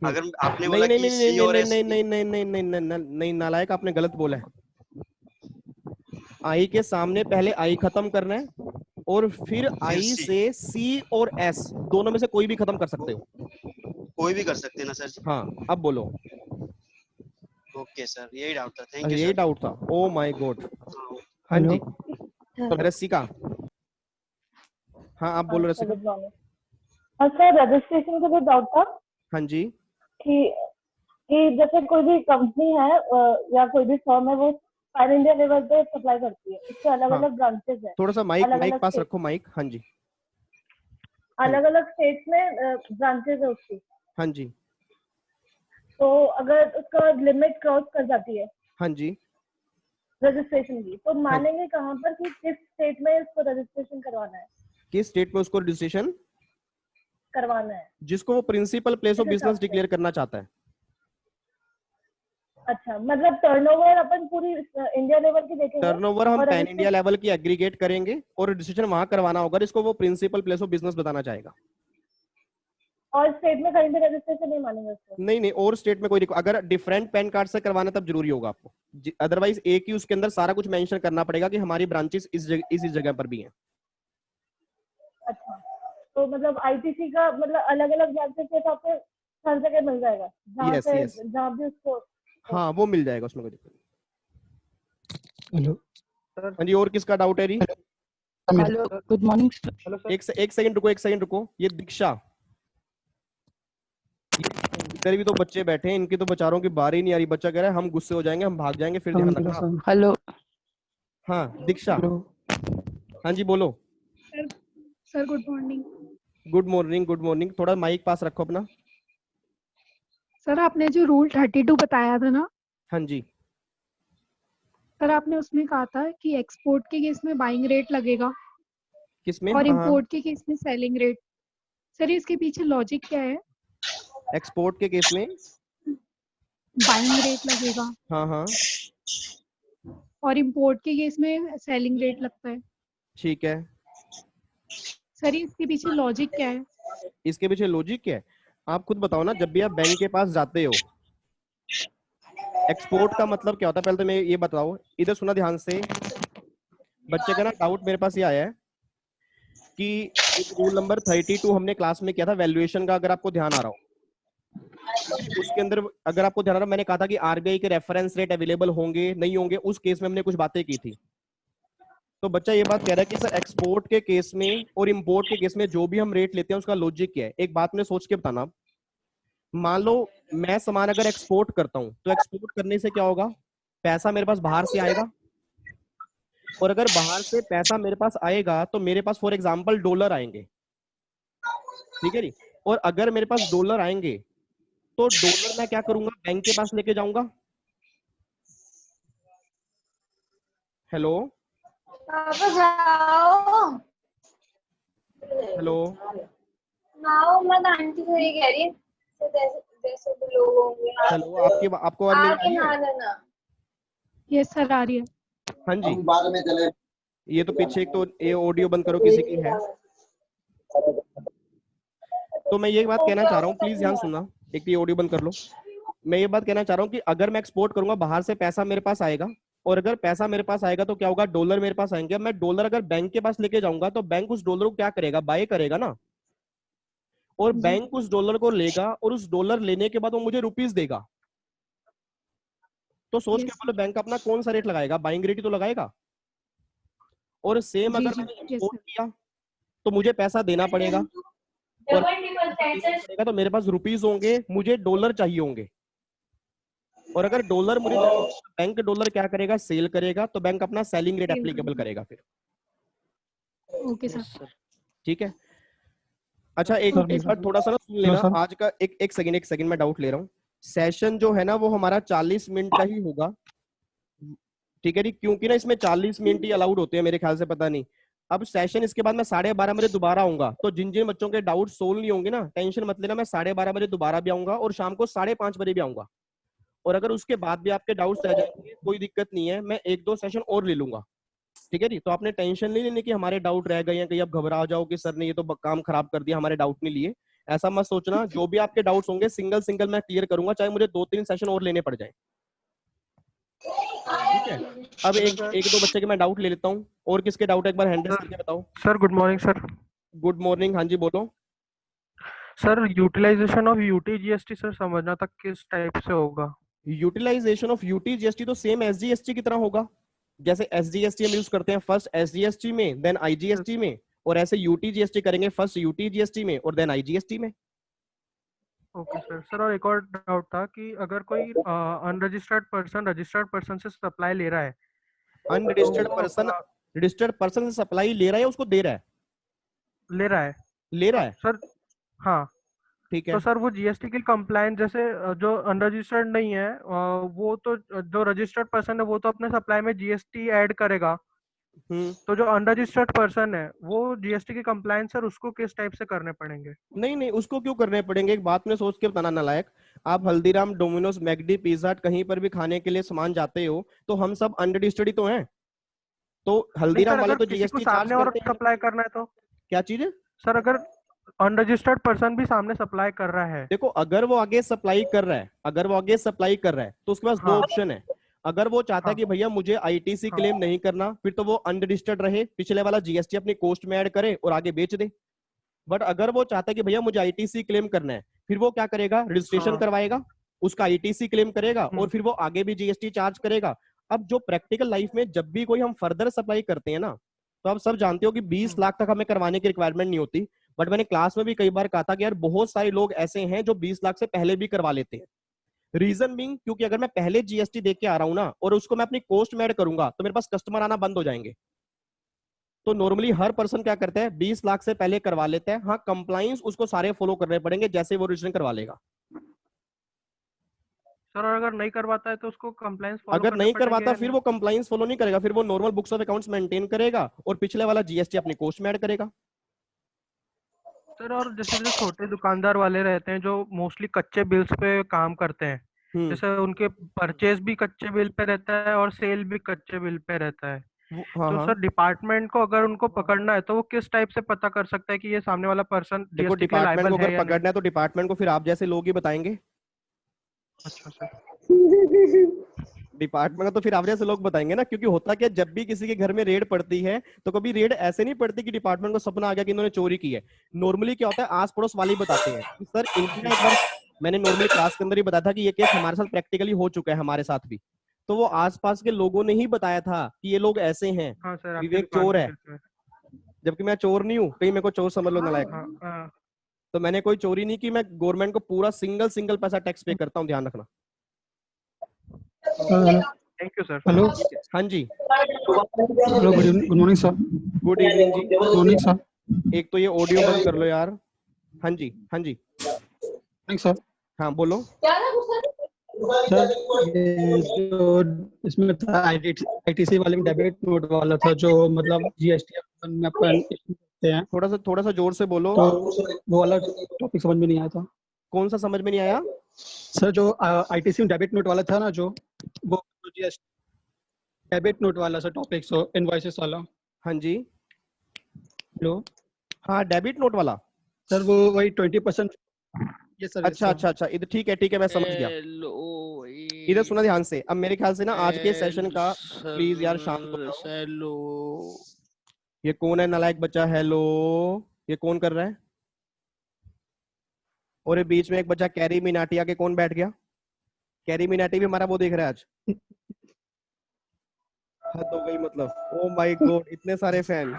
S10: अगर आपने बोला कि सी और एस
S2: नहीं नालायक, आपने गलत बोला है। आई के सामने पहले आई खत्म करना है और फिर आई से सी और एस दोनों में से कोई भी खत्म कर सकते हो।
S10: कोई भी कर सकते हैं ना सर?
S2: हाँ, अब बोलो।
S10: ओके सर, यही डाउट था। Thank you.
S2: यही डाउट था? Oh my God. हाँ जी, रसिका। हाँ आप बोलो रसिका।
S11: सर रजिस्ट्रेशन का भी डाउट था।
S2: हाँ जी,
S11: कि जैसे कोई भी कंपनी है या कोई भी फर्म है, वो पैन इंडिया लेवल पे सप्लाई करती है, इसके अलग अलग ब्रांचेस है।
S2: थोड़ा सा माइक पास रखो, माइक। हाँ जी,
S11: अलग अलग स्टेट्स में ब्रांचेस है उसकी।
S2: हाँ जी।
S11: तो अगर उसका लिमिट क्रॉस कर जाती है,
S2: हाँ जी,
S11: रजिस्ट्रेशन की, तो मानेंगे कहाँ पर कि किस स्टेट में उसको रजिस्ट्रेशन करवाना है?
S2: किस स्टेट में उसको रजिस्ट्रेशन
S11: करवाना है?
S2: जिसको वो principal place of business declare करना चाहता है।
S11: अच्छा, मतलब टर्नओवर अपन पूरी इंडिया लेवल की देखेंगे?
S2: टर्नओवर हम पैन इंडिया लेवल की एग्रीगेट करेंगे और रजिस्ट्रेशन वहां करवाना होगा जिसको वो प्रिंसिपल प्लेस ऑफ बिजनेस बताना चाहेगा।
S11: और स्टेट में कहीं भी रजिस्ट्रेशन नहीं मानेंगे उसको?
S2: नहीं, और स्टेट में कोई, अगर डिफरेंट पैन कार्ड से करवाना तब जरूरी होगा आपको, अदरवाइज एक ही उसके अंदर सारा कुछ मेंशन करना पड़ेगा कि हमारी ब्रांचेस इस जगह पर भी हैं।
S11: अच्छा, तो मतलब आईटीसी का मतलब अलग अलग ब्रांचेस के हिसाब से हर जगह मिल जाएगा, जहाँ भी उसको।
S2: हाँ वो मिल जाएगा, उसमें कोई दिक्कत नहीं।
S7: हेलो
S2: हाँ जी, और किसका डाउट है?
S7: Hello, good morning.
S2: एक सेकंड रुको। ये दीक्षा, इधर भी तो बच्चे बैठे हैं, इनकी तो बेचारों की बारी नहीं आ रही। बच्चा कह रहा है हम गुस्से हो जाएंगे, हम भाग जाएंगे, फिर ध्यान रखना।
S7: हेलो।
S2: हाँ दीक्षा। हाँ जी बोलो।
S9: Sir good morning.
S2: Good morning. थोड़ा माइक पास रखो अपना।
S9: सर आपने जो रूल 32 बताया था ना?
S2: हाँ जी
S9: सर, आपने उसमें कहा था कि एक्सपोर्ट के केस में बाइंग रेट लगेगा,
S2: किसमें?
S9: और इंपोर्ट के केस में सेलिंग रेट। सर इसके पीछे लॉजिक क्या है?
S2: एक्सपोर्ट के केस में
S9: बाइंग रेट लगेगा,
S2: हाँ,
S9: और इंपोर्ट के केस में सेलिंग रेट लगता है।
S2: ठीक है।
S9: सर इसके पीछे लॉजिक क्या है?
S2: इसके पीछे लॉजिक क्या है आप खुद बताओ ना। जब भी आप बैंक के पास जाते हो, एक्सपोर्ट का मतलब क्या होता है? पहले तो मैं ये बताओ, इधर सुना ध्यान से। बच्चे का ना डाउट मेरे पास ये आया है कि रूल नंबर 32 हमने क्लास में किया था वैल्यूएशन का, अगर आपको ध्यान आ रहा हो। उसके अंदर अगर आपको ध्यान रहा, मैंने कहा था कि आरबीआई के रेफरेंस रेट अवेलेबल होंगे नहीं होंगे, उस केस में हमने कुछ बातें की थी। तो बच्चा ये बात कह रहा है कि सर एक्सपोर्ट के केस में और इंपोर्ट के केस में जो भी हम रेट लेते हैं उसका लॉजिक क्या है। एक बात में सोच के बताना, मान लो मैं सामान अगर एक्सपोर्ट करता हूं तो एक्सपोर्ट करने से क्या होगा, पैसा मेरे पास बाहर से आएगा, और अगर बाहर से पैसा मेरे पास आएगा तो मेरे पास फॉर एग्जांपल डॉलर आएंगे, ठीक है जी। और अगर मेरे पास डॉलर आएंगे तो डॉलर मैं क्या करूंगा, बैंक के पास लेके जाऊंगा। हेलो हेलो
S12: मत आंटी तो ये कह रही है जैसे भी लोग होंगे।
S2: हेलो आपको आवाज मेरी आ रही है?
S9: यस सर आ रही है।
S2: हाँ जी, बाद में चले। ये तो पीछे एक तो ये ऑडियो बंद करो किसी की है। तो मैं ये बात कहना चाह रहा हूँ, प्लीज ध्यान सुनना, एक तो ये ऑडियो बंद कर लो। मैं ये बात कहना चाह रहा हूँ कि अगर मैं एक्सपोर्ट करूंगा बाहर से पैसा मेरे पास आएगा, और अगर पैसा मेरे पास आएगा तो क्या होगा, डॉलर मेरे पास आएंगे। मैं डॉलर अगर बैंक के पास लेके जाऊंगा तो बैंक उस डॉलर को क्या करेगा, बाय करेगा ना, और बैंक उस डॉलर को लेगा और उस डॉलर लेने के बाद वो मुझे रुपीस देगा। तो सोच के बोलो बैंक अपना कौन सा रेट लगाएगा, बाइंग रेट ही तो लगाएगा। और सेम अगर मैंने एक्सपोर्ट किया तो मुझे पैसा देना पड़ेगा, और पड़ेगा तो मेरे पास रुपीस होंगे, मुझे डॉलर चाहिए होंगे। और अगर डॉलर मुझे बैंक डॉलर क्या करेगा, सेल करेगा, तो बैंक अपना सेलिंग रेट एप्लीकेबल करेगा फिर।
S9: ओके सर,
S2: ठीक है। अच्छा एक बार थोड़ा सा ना सुन लेना, आज का एक सेकंड मैं डाउट ले रहा हूँ। सेशन जो है ना वो हमारा 40 मिनट का ही होगा, ठीक है जी, क्योंकि ना इसमें 40 मिनट ही अलाउड होते हैं मेरे ख्याल से, पता नहीं। अब सेशन इसके बाद मैं 12:30 बजे दोबारा आऊंगा, तो जिन जिन बच्चों के डाउट सोल्व नहीं होंगे ना, टेंशन मत लेना, मैं 12:30 बजे दोबारा भी आऊंगा और शाम को 5:30 बजे भी आऊंगा। और अगर उसके बाद भी आपके डाउट्स रह जाएंगे कोई दिक्कत नहीं है, मैं 1-2 सेशन और ले लूंगा, ठीक है जी। तो आपने टेंशन नहीं लेनी कि हमारे डाउट रह गए हैं, कहीं आप घबरा जाओ कि सर ने ये तो काम खराब कर दिया, हमारे डाउट नहीं लिए, ऐसा मत सोचना। जो भी आपके डाउट्स होंगे सिंगल मैं क्लियर करूंगा, चाहे मुझे 2-3 सेशन और लेने पड़ जाए, ठीक है। अब एक दो बच्चे के मैं डाउट ले लेता हूँ, और किसके डाउट एक बार हैंड रेज करके बताओ।
S13: Sir good morning sir.
S2: Good morning, हाँ जी बोलो।
S13: Sir utilization of UT GST sir समझना था किस टाइप से होगा।
S2: यूटिलाइजेशन ऑफ यूटी जीएसटी तो सेम एसजीएसटी की तरह होगा, जैसे एसजीएसटी हम यूज करते हैं फर्स्ट एसजीएसटी में, देन आईजीएसटी में, और ऐसे यूटी जीएसटी करेंगे फर्स्ट यूटी जीएसटी में और देन आईजीएसटी में।
S13: Okay sir. सर और एक और डाउट था कि अगर कोई अनरजिस्टर्ड पर्सन रजिस्टर्ड पर्सन से सप्लाई ले रहा है,
S2: अनरजिस्टर्ड पर्सन रजिस्टर्ड पर्सन से सप्लाई ले रहा है, उसको दे रहा है, ले रहा है
S13: सर। हाँ
S2: ठीक है।
S13: तो सर वो जीएसटी की कंप्लायंस, जैसे जो अनरजिस्टर्ड नहीं है वो तो, जो रजिस्टर्ड पर्सन है वो तो अपने सप्लाई में जीएसटी ऐड करेगा, तो जो अनरजिस्टर्ड पर्सन है वो जीएसटी की कंप्लायंस सर उसको किस टाइप से करने पड़ेंगे।
S2: नहीं उसको क्यों करने पड़ेंगे, एक बात में सोच के बताना नालायक। आप हल्दीराम, डोमिनोज, मैकडी, पिज़्ज़ा हट कहीं पर भी खाने के लिए सामान जाते हो तो हम सब अनरजिस्टर्ड ही तो हैं। तो हल्दीराम वाले तो जीएसटी चार्ज
S13: और
S2: करते हैं।
S13: सप्लाई करना है तो
S2: क्या चीज है
S13: सर, अगर अनरजिस्टर्ड पर्सन भी सामने सप्लाई कर रहा है,
S2: देखो अगर वो आगे सप्लाई कर रहा है, तो उसके पास दो ऑप्शन है। अगर वो चाहता है कि भैया मुझे आईटीसी क्लेम नहीं करना, फिर तो वो अनरजिस्टर्ड रहे, पिछले वाला जीएसटी अपनी कोस्ट में ऐड करे और आगे बेच दे। बट अगर वो चाहता है कि भैया मुझे आईटीसी क्लेम करना है, फिर वो क्या करेगा, रजिस्ट्रेशन करवाएगा, उसका आईटीसी क्लेम करेगा और फिर वो आगे भी जीएसटी चार्ज करेगा। अब जो प्रैक्टिकल लाइफ में जब भी कोई हम फर्दर सप्लाई करते हैं ना, तो आप सब जानते हो कि 20 लाख तक हमें करवाने की रिक्वायरमेंट नहीं होती। बट मैंने क्लास में भी कई बार कहा था कि यार बहुत सारे लोग ऐसे हैं जो 20 लाख से पहले भी करवा लेते हैं। रीजन बीइंग, क्योंकि अगर मैं पहले जीएसटी देख के आ रहा हूं ना और उसको मैं अपनी कोस्ट में ऐड करूंगा तो मेरे पास कस्टमर आना बंद हो जाएंगे। तो नॉर्मली हर पर्सन क्या करता है, 20 लाख से पहले करवा लेता है। हाँ, कंप्लाइंस उसको सारे फॉलो करने पड़ेंगे जैसे वो रजिस्ट्रेशन करवा लेगा।
S13: सर और अगर नहीं करवाता है तो उसको कंप्लाइंस फॉलो
S2: अगर नहीं करवाता फिर वो कंप्लाइंस फॉलो नहीं करेगा, फिर वो normal books of accounts maintain करेगा और पिछले वाला जीएसटी अपनी कोस्ट में ऐड करेगा।
S13: सर और जैसे छोटे दुकानदार वाले रहते हैं जो मोस्टली कच्चे बिल्स पे काम करते हैं, जैसे उनके परचेज भी कच्चे बिल पे रहता है और सेल भी कच्चे बिल पे रहता है, तो सर डिपार्टमेंट को अगर उनको पकड़ना है तो वो किस टाइप से पता कर सकता है कि ये सामने वाला पर्सन
S2: देखो डिपार्टमेंट को अगर पकड़ना है तो डिपार्टमेंट को फिर आप जैसे लोग ही बताएंगे।
S13: अच्छा सर।
S2: डिपार्टमेंट को तो फिर आप जैसे लोग बताएंगे ना, क्योंकि होता क्या, जब भी किसी के घर में रेड पड़ती है तो कभी रेड ऐसे नहीं पड़ती कि डिपार्टमेंट को सपना आ गया कि इन्होंने चोरी की है। नॉर्मली क्या होता है, आस पड़ोस वाले बताते हैं कि सर इनकी ना एक बार मैंने नॉर्मली क्लास के अंदर ही बताया था कि ये केस हमारे साथ प्रैक्टिकली हो चुका है, हमारे साथ भी। तो वो आसपास के लोगों ने ही बताया था कि ये लोग ऐसे हैं,
S13: हाँ सर,
S2: विवेक चोर है, जबकि मैं चोर नहीं हूँ, कहीं मेरे को चोर समझ लो नालायक। तो मैंने कोई चोरी नहीं की, मैं गवर्नमेंट को पूरा सिंगल पैसा टैक्स पे करता हूँ, ध्यान रखना।
S13: Thank you sir.
S14: हेलो,
S2: हाँ जी,
S14: hello, good morning sir.
S2: Good evening जी।
S14: Good morning sir.
S2: एक तो ये ऑडियो बंद कर लो यार। हाँ जी, हाँ जी
S14: सर।
S2: हाँ बोलो
S14: सर, ये जो इसमें था आईटीसी वाले में डेबिट नोट वाला था, जो मतलब जीएसटी में अपन करते हैं।
S2: थोड़ा सा जोर से बोलो।
S14: तो वो वाला टॉपिक समझ में नहीं आया था।
S2: कौन सा समझ में नहीं आया
S14: सर? जो आईटीसी में डेबिट नोट वाला था ना, जो वो जीएसटी डेबिट नोट वाला सर टॉपिक, सो इनवॉइसेस वाला।
S2: हाँ जी,
S14: हेलो,
S2: हाँ डेबिट नोट वाला
S14: सर वो वही 20%। ये सर।
S2: अच्छा, इधर ठीक है, मैं समझ गया। इधर सुना ध्यान से। अब मेरे ख्याल से ना आज के सेशन का, प्लीज यार शांत हो जाओ। ये कौन है नालायक बच्चा? हेलो, ये कौन कर रहा है? और ये बीच में एक बच्चा कैरी मिनाटी आके कौन बैठ गया? कैरी मिनाटी भी हमारा वो देख रहा है आज। हद हो गई मतलब। ओ माय गॉड, इतने सारे फैन।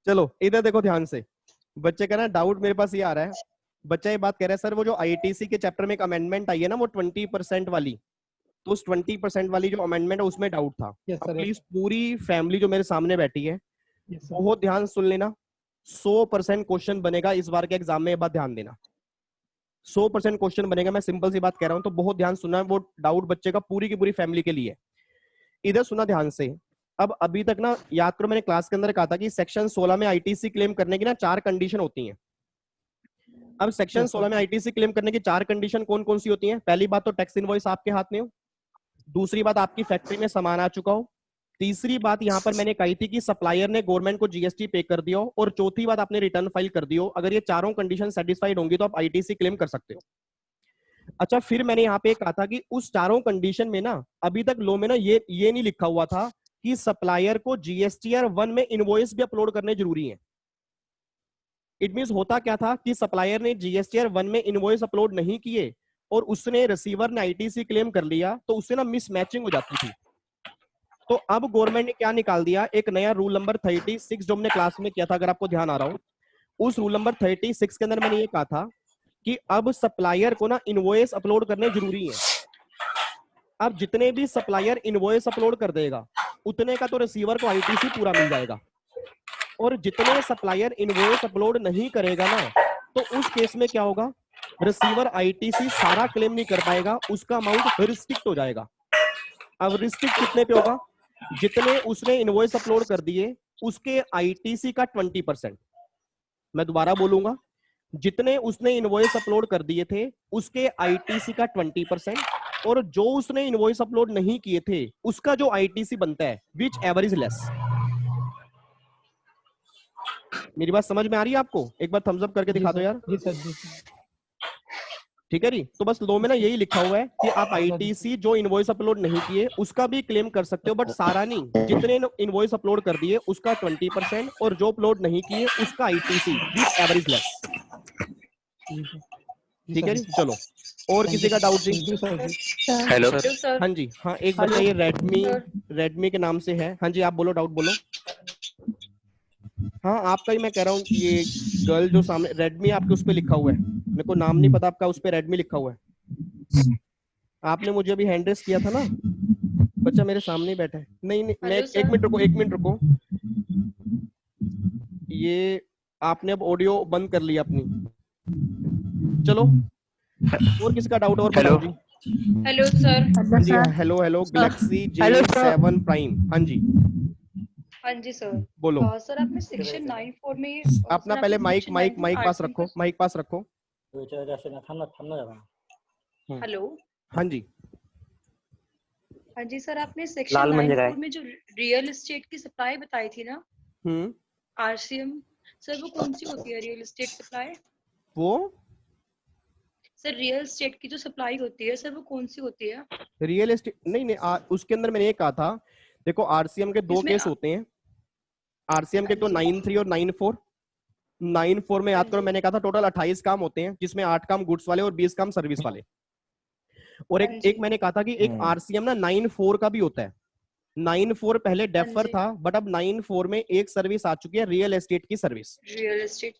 S2: चलो इधर देखो ध्यान से। बच्चे का ना डाउट मेरे पास ये आ रहा है। बच्चा ये बात कह रहा है, सर वो जो आईटीसी के चैप्टर में एक अमेंडमेंट आई है ना, वो 20% वाली, तो उस 20% वाली जो अमेंडमेंट है उसमें डाउट था। अब प्लीज पूरी फैमिली जो मेरे सामने बैठी है बहुत ध्यान सुन लेना। 100% क्वेश्चन बनेगा इस बार के एग्जाम में, ये बात ध्यान देना। 100% क्वेश्चन बनेगा, मैं सिंपल सी बात कह रहा हूं, तो बहुत ध्यान सुनना है। वो डाउट बच्चे का पूरी की पूरी फैमिली के लिए। इधर सुना ध्यान से। अब अभी तक ना याद करो, मैंने क्लास के अंदर कहा था कि सेक्शन 16 में आईटीसी क्लेम करने की ना 4 कंडीशन होती हैं। अब सेक्शन 16 में आईटीसी क्लेम करने की 4 कंडीशन कौन कौन सी होती हैं? पहली बात तो टैक्स इनवॉइस आपके हाथ में हो। दूसरी बात, आपकी फैक्ट्री में सामान आ चुका हो। तीसरी बात यहां पर मैंने कही थी कि सप्लायर ने गवर्नमेंट को जीएसटी पे कर दिया हो। और चौथी बात, आपने रिटर्न फाइल कर दिया हो। अगर ये चारों कंडीशन सेटिस्फाइड होंगी तो आप आईटीसी क्लेम कर सकते हो। अच्छा, फिर मैंने यहाँ पे कहा था कि उस चारों कंडीशन में ना अभी तक लॉ में ना ये नहीं लिखा हुआ था कि सप्लायर को जीएसटीआर 1 में इनवॉइस भी अपलोड करने जरूरी है। इट मींस होता क्या था कि सप्लायर ने जीएसटीआर 1 में इनवॉइस अपलोड नहीं किए और उसने रिसीवर ने आईटीसी क्लेम कर लिया, तो उससे ना मिसमैचिंग हो जाती थी। तो अब गवर्नमेंट ने क्या निकाल दिया, एक नया रूल नंबर 36 जो हमने क्लास में किया था, अगर आपको ध्यान आ रहा हो, उस रूल नंबर 36 के अंदर मैंने ये कहा था कि अब सप्लायर को ना इनवॉइस अपलोड करने जरूरी है। अब जितने भी सप्लायर इनवॉइस अपलोड कर देगा उतने का तो रिसीवर को आईटीसी पूरा मिल जाएगा। और जितने सप्लायर इनवॉइस अपलोड नहीं करेगा ना, तो उस केस में क्या होगा, रिसीवर आईटीसी सारा क्लेम नहीं कर पाएगा, उसका अमाउंट रिस्ट्रिक्ट हो जाएगा। अब रिस्ट्रिक्ट कितने पे होगा? जितने उसने इनवॉइस अपलोड कर दिए उसके आईटीसी का 20%। मैं दोबारा बोलूंगा, जितने उसने इनवॉइस अपलोड कर दिए थे उसके आईटीसी का 20%, और जो उसने इनवॉइस अपलोड नहीं किए थे उसका जो आईटीसी बनता है, विच एवर इज लेस। मेरी बात समझ में आ रही है आपको? एक बार थम्स अप करके दिखा दो यार।
S14: जी सर, जी सर।
S2: ठीक है जी। तो बस लॉ में ना यही लिखा हुआ है कि आप आईटीसी जो इनवॉइस अपलोड नहीं किए उसका भी क्लेम कर सकते हो, बट सारा नहीं। जितने इनवॉइस अपलोड कर दिए उसका 20%, और जो अपलोड नहीं किए उसका ITC which ever is less. ठीक है जी, चलो। और किसी का डाउट जी?
S15: हेलो
S2: हाँ जी, हाँ एक बच्चा ये रेडमी के नाम से है। हाँ जी, आप बोलो, डाउट बोलो। हाँ आपका ही मैं कह रहा हूँ, ये गर्ल जो सामने रेडमी आपके उस पे लिखा हुआ है, मेरे को नाम नहीं पता आपका, उस पे रेडमी लिखा हुआ है। आपने मुझे अभी हैंड रेस किया था ना, बच्चा मेरे सामने ही बैठा है। नहीं मैं एक मिनट रुको। ये आपने अब ऑडियो बंद कर लिया अपनी। चलो, और किसका डाउट और बताओ जी।
S16: Hello sir.
S2: जी हेलो गैलेक्सी J7 प्राइम। हाँ जी,
S16: हाँ जी सर।
S2: बोलो।
S16: सर आपने सेक्शन 94 में
S2: अपना पहले माइक पास रखो, माइक पास रखो।
S16: हेलो।
S2: हाँ जी,
S16: हाँ जी सर, आपने सेक्शन 94 में जो रियल एस्टेट की सप्लाई बताई थी ना, आरसीएम, सर वो कौन सी होती है रियल एस्टेट सप्लाई?
S2: वो
S16: सर रियल एस्टेट की जो सप्लाई होती है सर वो कौन सी होती है?
S2: रियल एस्टेट नहीं उसके अंदर मैंने ये कहा था, देखो आरसीएम के 2 केस होते हैं। आरसीएम के तो 93 और 94। 9(4) में याद करो मैंने कहा था टोटल 28 काम होते हैं, जिसमें 8 काम गुड्स वाले और 20 काम सर्विस वाले। और एक मैंने कहा था कि एक आरसीएम ना 9(4) का भी होता है। 9(4) पहले डेफर था, बट अब 9(4) में एक सर्विस आ चुकी है, रियल एस्टेट की सर्विस।
S16: Real estate.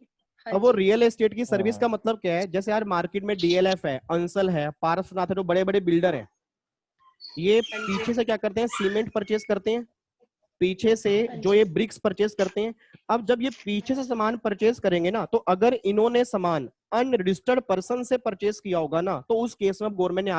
S2: अब वो रियल एस्टेट की सर्विस का मतलब क्या है, जैसे यार मार्केट में डीएलएफ है, अंसल है, पारसनाथ है, जो बड़े बड़े बिल्डर हैं, ये पीछे से क्या करते हैं, सीमेंट परचेज करते हैं, पीछे से जो ये ब्रिक्स परचेज करते हैं। अब जब ये पीछे से सामान परचेज करेंगे ना, तो अगर इन्होंने सामान अनरजिस्टर्ड पर्सन से परचेज किया होगा ना, तो उस केस में गवर्नमेंट ने